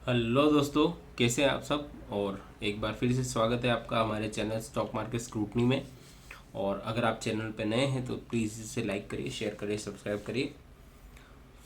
Hello दोस्तों, कैसे हैं आप सब। और एक बार फिर से स्वागत है आपका हमारे चैनल स्टॉक मार्केट स्क्रूटनी में। और अगर आप चैनल पर नए हैं तो प्लीज़ इसे लाइक करिए, शेयर करिए, सब्सक्राइब करिए।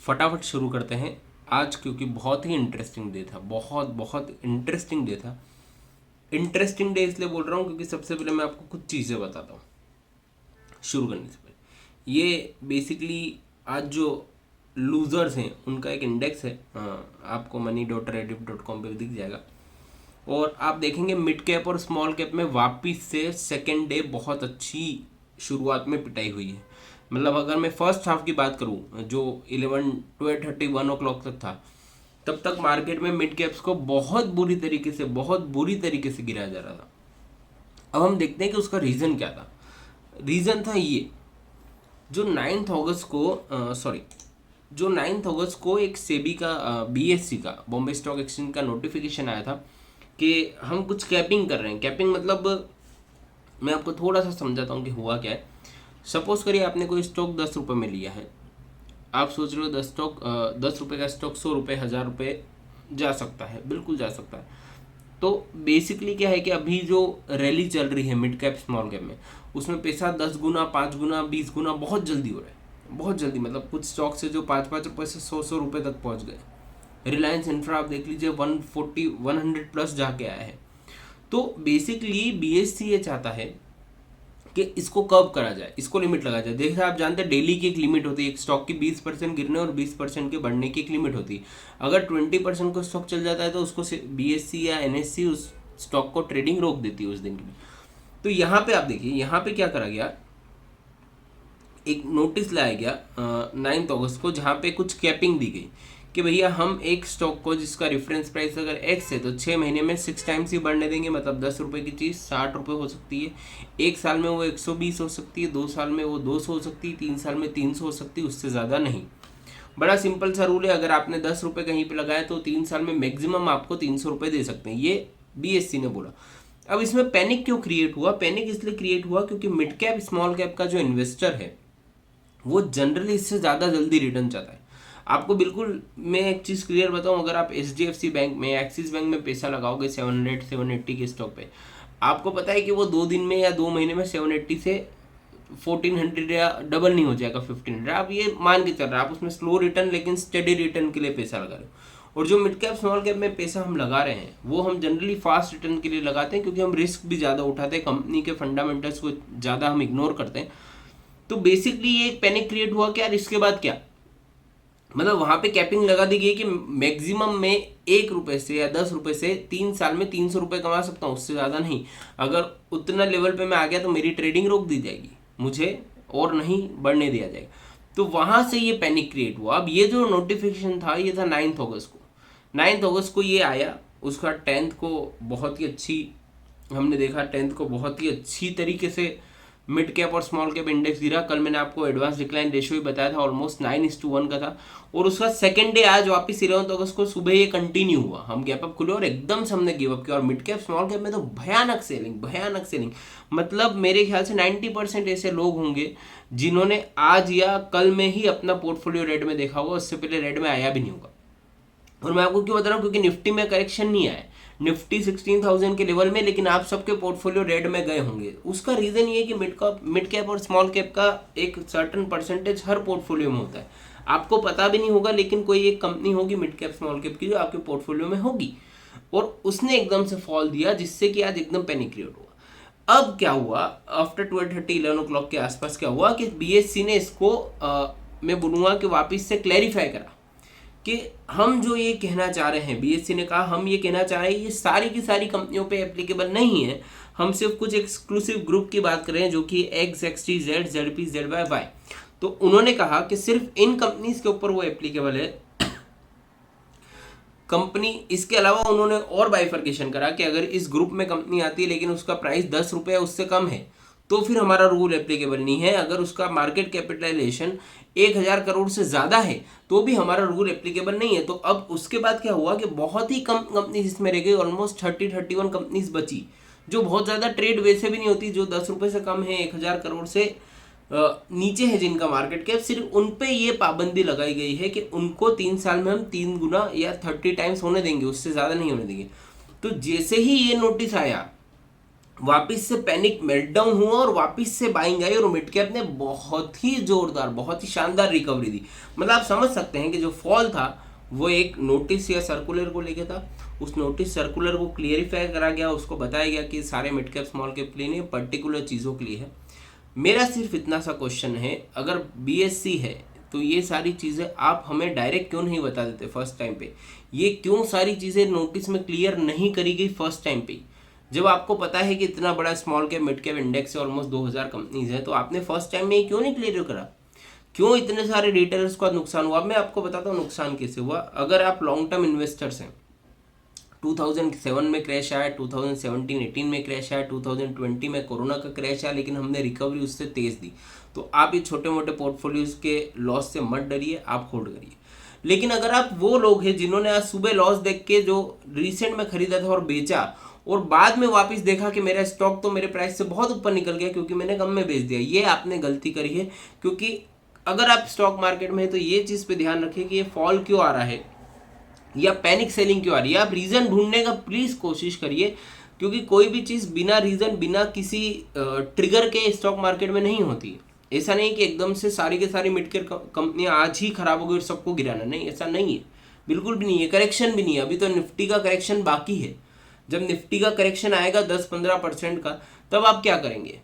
फटाफट शुरू करते हैं आज, क्योंकि बहुत ही इंटरेस्टिंग डे था। बहुत बहुत इंटरेस्टिंग डे था। इंटरेस्टिंग डे इसलिए बोल रहा हूँ क्योंकि सबसे पहले मैं आपको कुछ चीज़ें बताता हूँ शुरू करने से पहले। ये बेसिकली आज जो लूजर्स हैं उनका एक इंडेक्स है। आपको money.rediff.com पे दिख जाएगा। और आप देखेंगे मिड कैप और स्मॉल कैप में वापिस से सेकेंड डे बहुत अच्छी शुरुआत में पिटाई हुई है। मतलब अगर मैं फर्स्ट हाफ की बात करूं जो 11, 12:30, 1 o'clock तक था, तब तक मार्केट में मिड कैप्स को बहुत बुरी तरीके से गिराया जा रहा था। अब हम देखते हैं कि उसका रीज़न क्या था। रीज़न था ये, जो 9 अगस्त को जो 9 अगस्त को एक सेबी का बीएससी का बॉम्बे स्टॉक एक्सचेंज का नोटिफिकेशन आया था कि हम कुछ कैपिंग कर रहे हैं। कैपिंग मतलब मैं आपको थोड़ा सा समझाता हूँ कि हुआ क्या है। सपोज करिए आपने कोई स्टॉक 10 रुपये में लिया है। आप सोच रहे हो 10 रुपये का स्टॉक 100 रुपये, 1000 रुपये जा सकता है, बिल्कुल जा सकता है। तो बेसिकली क्या है कि अभी जो रैली चल रही है मिड कैप स्मॉल कैप में, उसमें पैसा 10 गुना, 5 गुना, 20 गुना बहुत जल्दी हो रहा है। बहुत जल्दी मतलब कुछ स्टॉक से जो 5-5 रुपये से 100-100 रुपये तक पहुंच गए। रिलायंस इंफ्रा आप देख लीजिए 140, 100 प्लस जाके आया है। तो बेसिकली बीएससी ये चाहता है कि इसको कर्व करा जाए, इसको लिमिट लगा जाए। देखिए आप जानते हैं डेली की एक लिमिट होती है, एक स्टॉक की 20% गिरने और 20% के बढ़ने की एक लिमिट होती है। अगर 20% को स्टॉक चल जाता है तो उसको बीएससी या एनएससी उस स्टॉक को ट्रेडिंग रोक देती है उस दिन के लिए। तो यहाँ पे आप देखिए, यहाँ पे क्या करा गया, एक नोटिस लाया गया 9 अगस्त को, जहाँ पे कुछ कैपिंग दी गई कि भैया हम एक स्टॉक को जिसका रेफरेंस प्राइस अगर एक्स है तो 6 महीने में 6 टाइम्स ही बढ़ने देंगे। मतलब 10 रुपये की चीज़ 60 रुपये हो सकती है, एक साल में वो 120 हो सकती है, 2 साल में वो 200 हो सकती है, 3 साल में 300 हो सकती है, उससे ज़्यादा नहीं। बड़ा सिंपल सा रूल है, अगर आपने 10 रुपये कहीं पे लगाया तो 3 साल में मैक्सिमम आपको 300 रुपये दे सकते हैं। ये बीएससी ने बोला। अब इसमें पैनिक क्यों क्रिएट हुआ? पैनिक इसलिए क्रिएट हुआ क्योंकि मिड कैप स्मॉल कैप का जो इन्वेस्टर है वो जनरली इससे ज़्यादा जल्दी रिटर्न चाहता है। आपको बिल्कुल मैं एक चीज़ क्लियर बताऊं, अगर आप एचडीएफसी बैंक में, एक्सिस बैंक में पैसा लगाओगे 700, 780 के स्टॉक पे, आपको पता है कि वो 2 दिन में या 2 महीने में 780 से 1400 या डबल नहीं हो जाएगा 1500। आप ये मान के चल रहे हैं, आप उसमें स्लो रिटर्न लेकिन स्टेडी रिटर्न के लिए पैसा लगा रहे हो। और जो मिड कैप स्मॉल कैप में पैसा हम लगा रहे हैं वो हम जनरली फास्ट रिटर्न के लिए लगाते हैं, क्योंकि हम रिस्क भी ज़्यादा उठाते हैं, कंपनी के फंडामेंटल्स को ज़्यादा हम इग्नोर करते हैं। तो बेसिकली ये एक पैनिक क्रिएट हुआ कि यार इसके बाद क्या, मतलब वहां पे कैपिंग लगा दी गई कि मैक्सिमम में 1 रुपये से या 10 रुपये से 3 साल में 300 रुपये कमा सकता हूँ, उससे ज़्यादा नहीं। अगर उतना लेवल पे मैं आ गया तो मेरी ट्रेडिंग रोक दी जाएगी, मुझे और नहीं बढ़ने दिया जाएगा। तो वहां से ये पैनिक क्रिएट हुआ। अब ये जो नोटिफिकेशन था ये था 9 अगस्त को। 9 अगस्त को ये आया, उसका 10th को बहुत ही अच्छी, हमने देखा 10th को बहुत ही अच्छी तरीके से मिड कैप और स्मॉल कैप इंडेक्स गिरा। कल मैंने आपको एडवांस डिक्लाइन रेशियो भी बताया था, ऑलमोस्ट 9:1 का था। और उसका सेकंड डे आज वापस 11 अगस्त को सुबह ये कंटिन्यू हुआ। हम गैप अप खुले और एकदम से हमने गिव अप किया। और मिड कैप स्मॉल कैप में तो भयानक सेलिंग, भयानक सेलिंग। मतलब मेरे ख्याल से 90% ऐसे लोग होंगे जिन्होंने आज या कल में ही अपना पोर्टफोलियो रेड में देखा होगा, उससे पहले रेड में आया भी नहीं होगा। और मैं आपको क्यों बता रहा हूँ, क्योंकि निफ्टी में करेक्शन नहीं आया, निफ्टी 16,000 के लेवल में, लेकिन आप सबके पोर्टफोलियो रेड में गए होंगे। उसका रीजन ये है कि मिड कैप और स्मॉल कैप का एक सर्टन परसेंटेज हर पोर्टफोलियो में होता है। आपको पता भी नहीं होगा, लेकिन कोई एक कंपनी होगी मिड कैप स्मॉल कैप की जो आपके पोर्टफोलियो में होगी, और उसने एकदम से फॉल दिया, जिससे कि आज एकदम पैनिक क्रिएट हुआ। अब क्या हुआ, आफ्टर 12:30, 11 o'clock के आसपास क्या हुआ कि बीएससी ने इसको मैं बोलूँगा कि वापस से क्लैरिफाई करा कि हम जो ये कहना चाह रहे हैं, बीएससी ने कहा हम ये कहना चाह रहे हैं ये सारी की सारी कंपनियों पे एप्लीकेबल नहीं है। हम सिर्फ कुछ एक्सक्लूसिव ग्रुप की बात कर रहे हैं, जो कि X, XT, Z, ZP, ZY, Y. तो उन्होंने कहा कि सिर्फ इन कंपनीज के ऊपर वो एप्लीकेबल है। कंपनी, इसके अलावा उन्होंने और बाइफर्केशन करा कि अगर इस ग्रुप में कंपनी आती है लेकिन उसका प्राइस 10 रुपये उससे कम है तो फिर हमारा रूल एप्लीकेबल नहीं है। अगर उसका मार्केट कैपिटलाइजेशन 1,000 करोड़ से ज़्यादा है तो भी हमारा रूल एप्लीकेबल नहीं है। तो अब उसके बाद क्या हुआ कि बहुत ही कम कंपनीज इसमें रह गई, ऑलमोस्ट 31 कंपनीज बची, जो बहुत ज़्यादा ट्रेड वैसे भी नहीं होती, जो 10 रुपये से कम है, 1,000 करोड़ से नीचे है जिनका मार्केट कैप, सिर्फ उन पे ये पाबंदी लगाई गई है कि उनको 3 साल में हम 3 गुना या 30 टाइम्स होने देंगे, उससे ज़्यादा नहीं होने देंगे। तो जैसे ही ये नोटिस आया, वापिस से पैनिक मेल्टडाउन हुआ और वापिस से बाइंग आई और मिड कैप ने बहुत ही जोरदार, बहुत ही शानदार रिकवरी दी। मतलब आप समझ सकते हैं कि जो फॉल था वो एक नोटिस या सर्कुलर को लेके था। उस नोटिस सर्कुलर को क्लियरिफाई करा गया, उसको बताया गया कि सारे मिड कैप स्मॉल कैप के लिए नहीं, पर्टिकुलर चीज़ों के लिए है। मेरा सिर्फ इतना सा क्वेश्चन है, अगर बीएससी है तो ये सारी चीज़ें आप हमें डायरेक्ट क्यों नहीं बता देते फर्स्ट टाइम पे? ये क्यों सारी चीज़ें नोटिस में क्लियर नहीं करी गई फर्स्ट टाइम पे? जब आपको पता है कि इतना बड़ा small cap mid cap index है, ऑलमोस्ट 2000 कंपनीज है, तो आपने फर्स्ट टाइम में क्यों नहीं क्लियर करा? क्यों इतने सारे रिटेलर्स का नुकसान हुआ? मैं आपको बताता हूँ नुकसान कैसे हुआ। अगर आप लॉन्ग टर्म इन्वेस्टर्स हैं, 2007 में क्रैश आया, 2017-18 में क्रैश आया, 2020 में कोरोना का क्रैश आया, लेकिन हमने रिकवरी उससे तेज दी। तो आप ये छोटे मोटे पोर्टफोलियोज के लॉस से मत डरिए, आप होल्ड करिए। लेकिन अगर आप वो लोग हैं जिन्होंने आज सुबह लॉस देख के जो रिसेंट में खरीदा था और बेचा, और बाद में वापस देखा कि मेरा स्टॉक तो मेरे प्राइस से बहुत ऊपर निकल गया क्योंकि मैंने कम में बेच दिया, ये आपने गलती करी है। क्योंकि अगर आप स्टॉक मार्केट में है तो ये चीज़ पे ध्यान रखिए कि ये फॉल क्यों आ रहा है या पैनिक सेलिंग क्यों आ रही है। आप रीज़न ढूंढने का प्लीज़ कोशिश करिए, क्योंकि कोई भी चीज़ बिना रीज़न, बिना किसी ट्रिगर के स्टॉक मार्केट में नहीं होती। ऐसा नहीं कि एकदम से सारी के सारी मिड कैप कंपनियां आज ही खराब हो गई और सबको गिराना, नहीं, ऐसा नहीं है, बिल्कुल भी नहीं है। करेक्शन भी नहीं है, अभी तो निफ्टी का करेक्शन बाकी है। जब निफ्टी का करेक्शन आएगा 10-15% का, तब आप क्या करेंगे?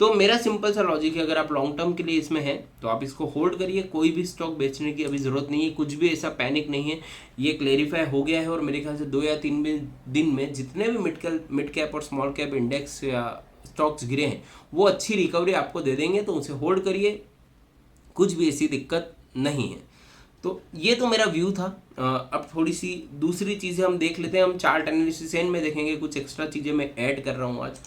तो मेरा सिंपल सा लॉजिक है, अगर आप लॉन्ग टर्म के लिए इसमें हैं तो आप इसको होल्ड करिए, कोई भी स्टॉक बेचने की अभी ज़रूरत नहीं है, कुछ भी ऐसा पैनिक नहीं है। ये क्लेरिफाई हो गया है और मेरे ख्याल से 2 या 3 दिन में जितने भी मिड कैप और स्मॉल कैप इंडेक्स या स्टॉक्स गिरे हैं वो अच्छी रिकवरी आपको दे देंगे, तो उसे होल्ड करिए, कुछ भी ऐसी दिक्कत नहीं है। तो ये तो मेरा व्यू था। अब थोड़ी सी दूसरी चीज़ें हम देख लेते हैं। हम चार्ट एनालिसिस एंड में देखेंगे, कुछ एक्स्ट्रा चीज़ें मैं ऐड कर रहा हूँ आज।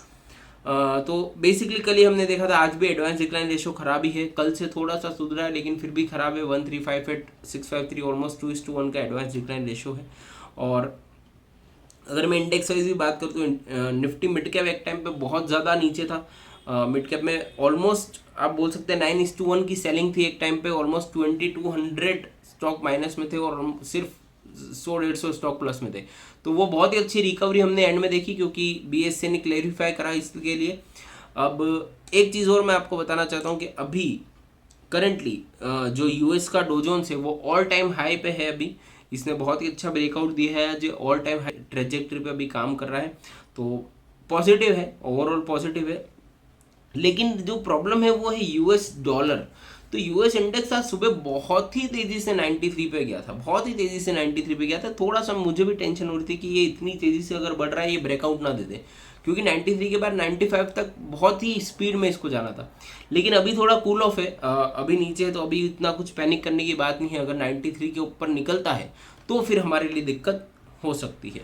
तो बेसिकली कल ही हमने देखा था, आज भी एडवांस डिक्लाइन रेशो खराब ही है, कल से थोड़ा सा सुधरा है लेकिन फिर भी खराब है। 1358653 ऑलमोस्ट 2:1 का एडवांस डिक्लाइन रेशो है। और अगर मैं इंडेक्स वाइज भी बात करूँ तो निफ्टी मिड कैप एक टाइम पे बहुत ज़्यादा नीचे था। मिड कैप में ऑलमोस्ट आप बोल सकते हैं 9:1 की सेलिंग थी एक टाइम पे, ऑलमोस्ट 2200 स्टॉक माइनस में थे और सिर्फ 100-150 स्टॉक प्लस में थे। तो वो बहुत ही अच्छी रिकवरी हमने एंड में देखी, क्योंकि बीएससी ने क्लेरिफाई करा इसके लिए। अब एक चीज़ और मैं आपको बताना चाहता हूँ कि अभी करंटली जो यूएस का डो जोन्स है वो ऑल टाइम हाई पे है। अभी इसने बहुत ही अच्छा ब्रेकआउट दिया है, जो ऑल टाइम हाई ट्रेजेक्टरी पे अभी काम कर रहा है, तो पॉजिटिव है, ओवरऑल पॉजिटिव है। लेकिन जो प्रॉब्लम है वो है यूएस डॉलर। तो यूएस इंडेक्स आज सुबह बहुत ही तेजी से 93 पे गया था, बहुत ही तेजी से 93 पे गया था। थोड़ा सा मुझे भी टेंशन हो रही थी कि ये इतनी तेजी से अगर बढ़ रहा है ये ब्रेकआउट ना दे दे, क्योंकि 93 के बाद 95 तक बहुत ही स्पीड में इसको जाना था। लेकिन अभी थोड़ा कूल ऑफ है, अभी नीचे है, तो अभी इतना कुछ पैनिक करने की बात नहीं है। अगर 93 के ऊपर निकलता है तो फिर हमारे लिए दिक्कत हो सकती है।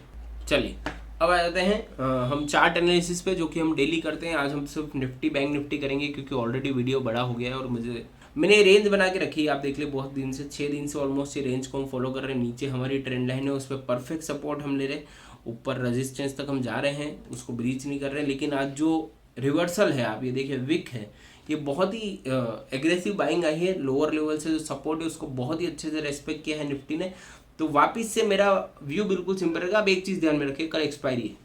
चलिए अब आ जाते हैं हम चार्ट एनालिसिस पे, जो कि हम डेली करते हैं। आज हम सिर्फ निफ्टी बैंक निफ्टी करेंगे क्योंकि ऑलरेडी वीडियो बड़ा हो गया है और मैंने रेंज बना के रखी है, आप देख ले, बहुत दिन से 6 दिन से ऑलमोस्ट ये रेंज को हम फॉलो कर रहे हैं। नीचे हमारी ट्रेंड लाइन है, उस पर परफेक्ट सपोर्ट हम ले रहे हैं, ऊपर रेजिस्टेंस तक हम जा रहे हैं, उसको ब्रीच नहीं कर रहे हैं। लेकिन आज जो रिवर्सल है, आप ये देखिए, विक है, ये बहुत ही एग्रेसिव बाइंग आई है। लोअर लेवल से जो सपोर्ट है उसको बहुत ही अच्छे से रेस्पेक्ट किया है निफ्टी ने। तो वापस से मेरा व्यू बिल्कुल सिंपल रहेगा। अब एक चीज़ ध्यान में रखिए, कल एक्सपायरी है,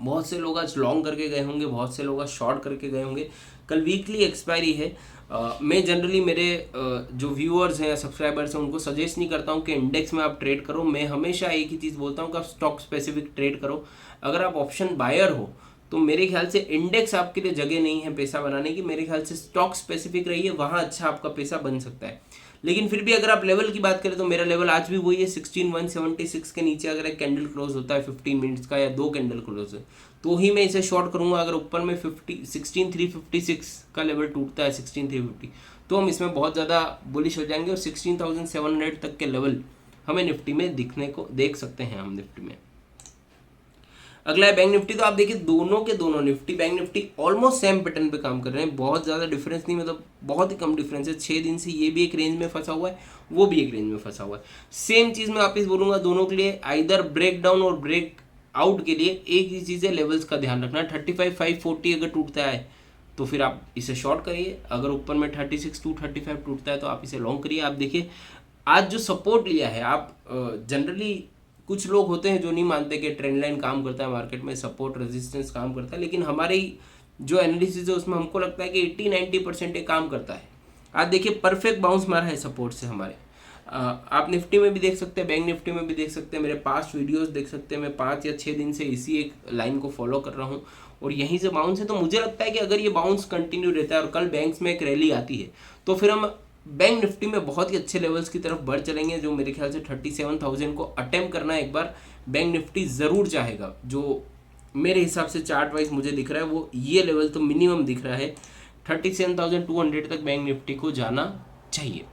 बहुत से लोग आज लॉन्ग करके गए होंगे, बहुत से लोग आज शॉर्ट करके गए होंगे। कल वीकली एक्सपायरी है। मैं जनरली मेरे जो व्यूअर्स हैं या सब्सक्राइबर्स हैं उनको सजेस्ट नहीं करता हूं कि इंडेक्स में आप ट्रेड करो। मैं हमेशा एक ही चीज़ बोलता हूं कि आप स्टॉक स्पेसिफिक ट्रेड करो। अगर आप ऑप्शन बायर हो तो मेरे ख्याल से इंडेक्स आपके लिए जगह नहीं है पैसा बनाने की। मेरे ख्याल से स्टॉक स्पेसिफिक रहिए, वहाँ अच्छा आपका पैसा बन सकता है। लेकिन फिर भी अगर आप लेवल की बात करें तो मेरा लेवल आज भी वही है, 16,176 के नीचे अगर एक कैंडल क्लोज होता है 15 मिनट्स का या 2 कैंडल क्लोज है तो ही मैं इसे शॉर्ट करूंगा। अगर ऊपर में 16,356 का लेवल टूटता है, 16,350, तो हम इसमें बहुत ज़्यादा बुलिश हो जाएंगे और 16,700 तक के लेवल हमें निफ्टी में दिखने को देख सकते हैं हम निफ्टी में। अगला है बैंक निफ्टी। तो आप देखिए दोनों के दोनों Nifty bank Nifty almost same pattern पे काम कर रहे हैं, बहुत ज़्यादा डिफरेंस नहीं, मतलब बहुत ही कम डिफरेंस है। 6 दिन से ये भी एक रेंज में फंसा हुआ है, वो भी एक रेंज में फंसा हुआ है। सेम चीज़ मैं वापस बोलूँगा दोनों के लिए, आइदर ब्रेक डाउन और ब्रेक आउट के लिए एक ही चीज़ है, लेवल्स का ध्यान रखना। 35,540 अगर टूटता है तो फिर आप इसे शॉर्ट करिए। अगर ऊपर में 36,235 टूटता है तो आप इसे लॉन्ग करिए। आप देखिए आज जो सपोर्ट लिया है, आप जनरली कुछ लोग होते हैं जो नहीं मानते कि ट्रेंड लाइन काम करता है मार्केट में, सपोर्ट रेजिस्टेंस काम करता है, लेकिन हमारी जो एनालिसिस है उसमें हमको लगता है कि 80-90% ये काम करता है। आज देखिए परफेक्ट बाउंस मारा है सपोर्ट से हमारे। आप निफ्टी में भी देख सकते हैं, बैंक निफ्टी में भी देख सकते हैं, मेरे पास्ट वीडियोस देख सकते हैं। मैं 5 या 6 दिन से इसी एक लाइन को फॉलो कर रहा हूँ और यहीं से बाउंस है। तो मुझे लगता है कि अगर ये बाउंस कंटिन्यू रहता है और कल बैंक्स में एक रैली आती है तो फिर हम बैंक निफ्टी में बहुत ही अच्छे लेवल्स की तरफ बढ़ चलेंगे, जो मेरे ख्याल से 37,000 को अटेम्प्ट करना एक बार बैंक निफ्टी ज़रूर चाहेगा। जो मेरे हिसाब से चार्ट वाइज मुझे दिख रहा है वो ये लेवल तो मिनिमम दिख रहा है, 37,200 तक बैंक निफ्टी को जाना चाहिए।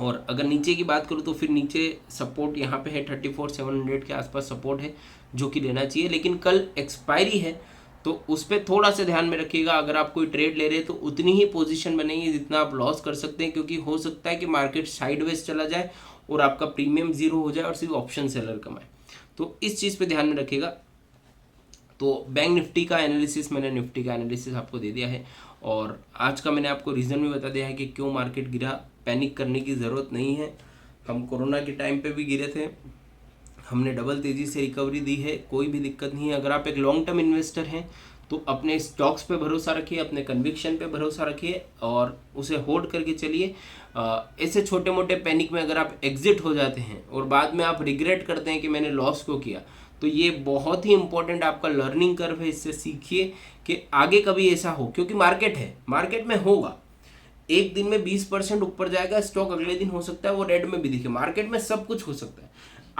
और अगर नीचे की बात करूँ तो फिर नीचे सपोर्ट यहाँ पे है 34,700 के आसपास सपोर्ट है जो कि लेना चाहिए। लेकिन कल एक्सपायरी है तो उस पर थोड़ा सा ध्यान में रखिएगा। अगर आप कोई ट्रेड ले रहे हैं तो उतनी ही पोजीशन बनेगी जितना आप लॉस कर सकते हैं, क्योंकि हो सकता है कि मार्केट साइडवेज चला जाए और आपका प्रीमियम जीरो हो जाए और सिर्फ ऑप्शन सेलर कमाए। तो इस चीज़ पे ध्यान में रखिएगा। तो बैंक निफ्टी का एनालिसिस, मैंने निफ्टी का एनालिसिस आपको दे दिया है और आज का मैंने आपको रीज़न भी बता दिया है कि क्यों मार्केट गिरा। पैनिक करने की ज़रूरत नहीं है। हम कोरोना के टाइम पे भी गिरे थे, हमने डबल तेज़ी से रिकवरी दी है, कोई भी दिक्कत नहीं है। अगर आप एक लॉन्ग टर्म इन्वेस्टर हैं तो अपने स्टॉक्स पे भरोसा रखिए, अपने कन्विक्शन पे भरोसा रखिए और उसे होल्ड करके चलिए। ऐसे छोटे मोटे पैनिक में अगर आप एग्जिट हो जाते हैं और बाद में आप रिग्रेट करते हैं कि मैंने लॉस क्यों किया, तो ये बहुत ही इंपॉर्टेंट आपका लर्निंग कर्व है। इससे सीखिए कि आगे कभी ऐसा हो, क्योंकि मार्केट है, मार्केट में होगा। एक दिन में 20% ऊपर जाएगा स्टॉक, अगले दिन हो सकता है वो रेड में भी दिखे। मार्केट में सब कुछ हो सकता है।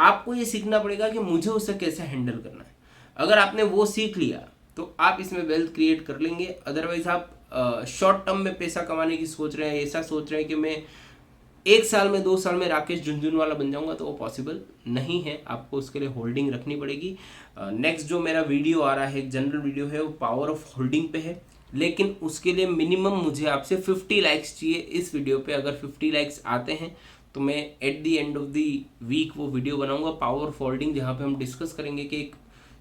आपको ये सीखना पड़ेगा कि मुझे उसे कैसे हैंडल करना है। अगर आपने वो सीख लिया तो आप इसमें वेल्थ क्रिएट कर लेंगे। अदरवाइज आप शॉर्ट टर्म में पैसा कमाने की सोच रहे हैं, ऐसा सोच रहे हैं कि मैं 1 साल में 2 साल में राकेश झुनझुनवाला बन जाऊंगा, तो वो पॉसिबल नहीं है। आपको उसके लिए होल्डिंग रखनी पड़ेगी। नेक्स्ट जो मेरा वीडियो आ रहा है, एक जनरल वीडियो है, वो पावर ऑफ होल्डिंग पे है, लेकिन उसके लिए मिनिमम मुझे आपसे 50 लाइक्स चाहिए इस वीडियो पे। अगर 50 लाइक्स आते हैं तो मैं at the end of the week वो वीडियो बनाऊंगा पावर ऑफ होल्डिंग, जहाँ पे हम डिस्कस करेंगे कि एक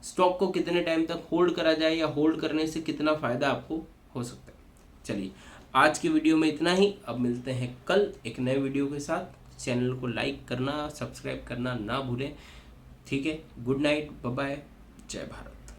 स्टॉक को कितने टाइम तक होल्ड करा जाए या होल्ड करने से कितना फ़ायदा आपको हो सकता है। चलिए आज की वीडियो में इतना ही। अब मिलते हैं कल एक नए वीडियो के साथ। चैनल को लाइक करना, सब्सक्राइब करना ना भूलें। ठीक है, गुड नाइट, बाय बाय, जय भारत।